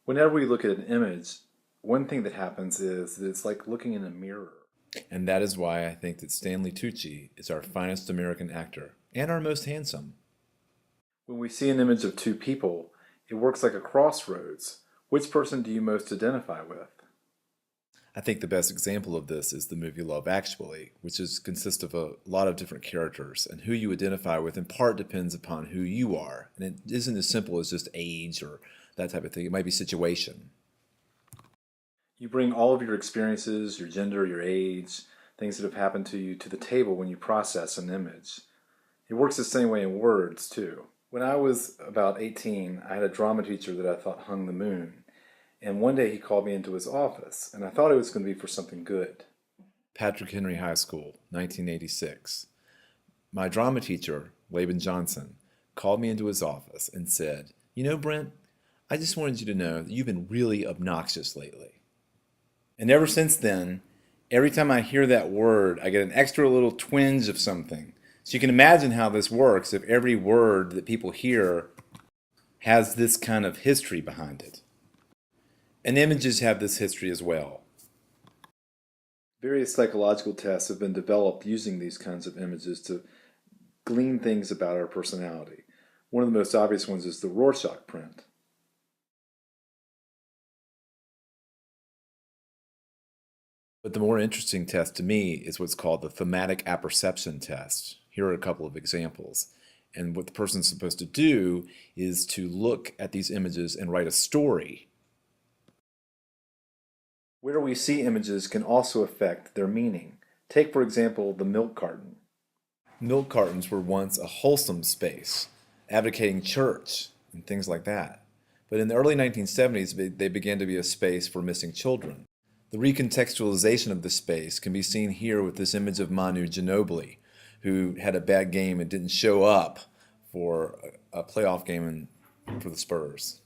Whenever we look at an image, one thing that happens is that it's like looking in a mirror. And that is why I think that Stanley Tucci is our finest American actor and our most handsome. When we see an image of two people, it works like a crossroads. Which person do you most identify with? I think the best example of this is the movie Love Actually, which consists of a lot of different characters, and who you identify with in part depends upon who you are. And it isn't as simple as just age or that type of thing. It might be situation. You bring all of your experiences, your gender, your age, things that have happened to you to the table when you process an image. It works the same way in words, too. When I was about 18, I had a drama teacher that I thought hung the moon. And one day he called me into his office, and I thought it was going to be for something good. Patrick Henry High School, 1986. My drama teacher, Laban Johnson, called me into his office and said, "You know, Brent, I just wanted you to know that you've been really obnoxious lately." And ever since then, every time I hear that word, I get an extra little twinge of something. So you can imagine how this works if every word that people hear has this kind of history behind it. And images have this history as well. Various psychological tests have been developed using these kinds of images to glean things about our personality. One of the most obvious ones is the Rorschach print. But the more interesting test to me is what's called the thematic apperception test. Here are a couple of examples. And what the person's supposed to do is to look at these images and write a story. Where we see images can also affect their meaning. Take, for example, the milk carton. Milk cartons were once a wholesome space, advocating church and things like that. But in the early 1970s, they began to be a space for missing children. The recontextualization of the space can be seen here with this image of Manu Ginobili, who had a bad game and didn't show up for a playoff game for the Spurs.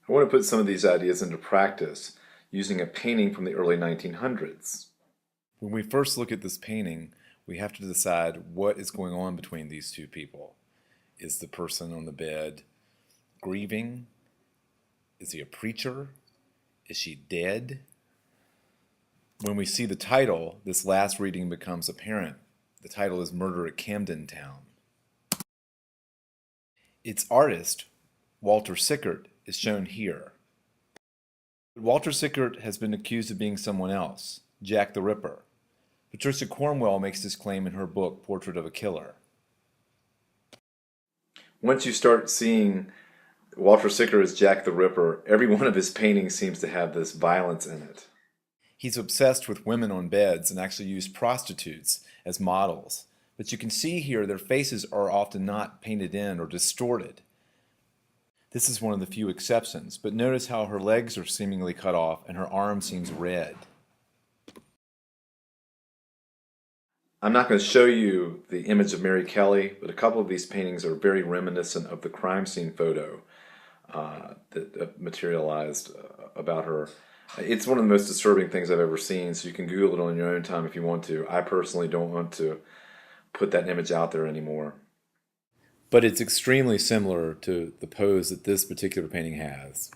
I want to put some of these ideas into practice using a painting from the early 1900s. When we first look at this painting, we have to decide what is going on between these two people. Is the person on the bed grieving? Is he a preacher? Is she dead? When we see the title, this last reading becomes apparent. The title is Murder at Camden Town. Its artist, Walter Sickert, is shown here. But Walter Sickert has been accused of being someone else, Jack the Ripper. Patricia Cornwell makes this claim in her book, Portrait of a Killer. Once you start seeing Walter Sickert as Jack the Ripper, every one of his paintings seems to have this violence in it. He's obsessed with women on beds and actually used prostitutes as models. But you can see here their faces are often not painted in or distorted. This is one of the few exceptions, but notice how her legs are seemingly cut off and her arm seems red. I'm not going to show you the image of Mary Kelly, but a couple of these paintings are very reminiscent of the crime scene photo that materialized about her. It's one of the most disturbing things I've ever seen, so you can Google it on your own time if you want to. I personally don't want to put that image out there anymore. But it's extremely similar to the pose that this particular painting has.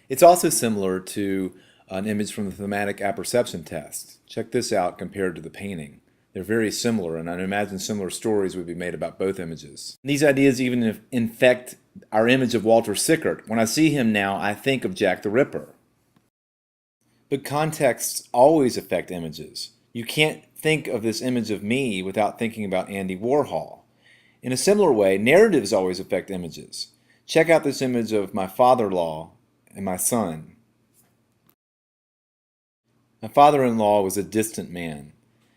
It's also similar to an image from the thematic apperception test. Check this out compared to the painting. They're very similar, and I imagine similar stories would be made about both images. These ideas even infect our image of Walter Sickert. When I see him now, I think of Jack the Ripper. But contexts always affect images. You can't think of this image of me without thinking about Andy Warhol. In a similar way, narratives always affect images. Check out this image of my father-in-law and my son. My father-in-law was a distant man.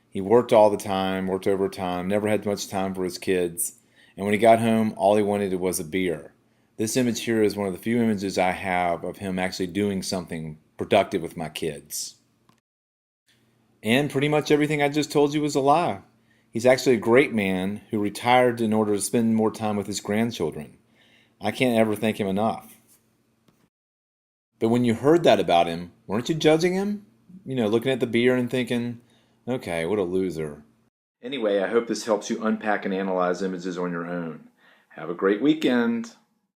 He worked all the time, worked overtime, never had much time for his kids, and when he got home, all he wanted was a beer. This image here is one of the few images I have of him actually doing something productive with my kids. And pretty much everything I just told you was a lie. He's actually a great man who retired in order to spend more time with his grandchildren. I can't ever thank him enough. But when you heard that about him, weren't you judging him? You know, looking at the beer and thinking, okay, what a loser. Anyway, I hope this helps you unpack and analyze images on your own. Have a great weekend.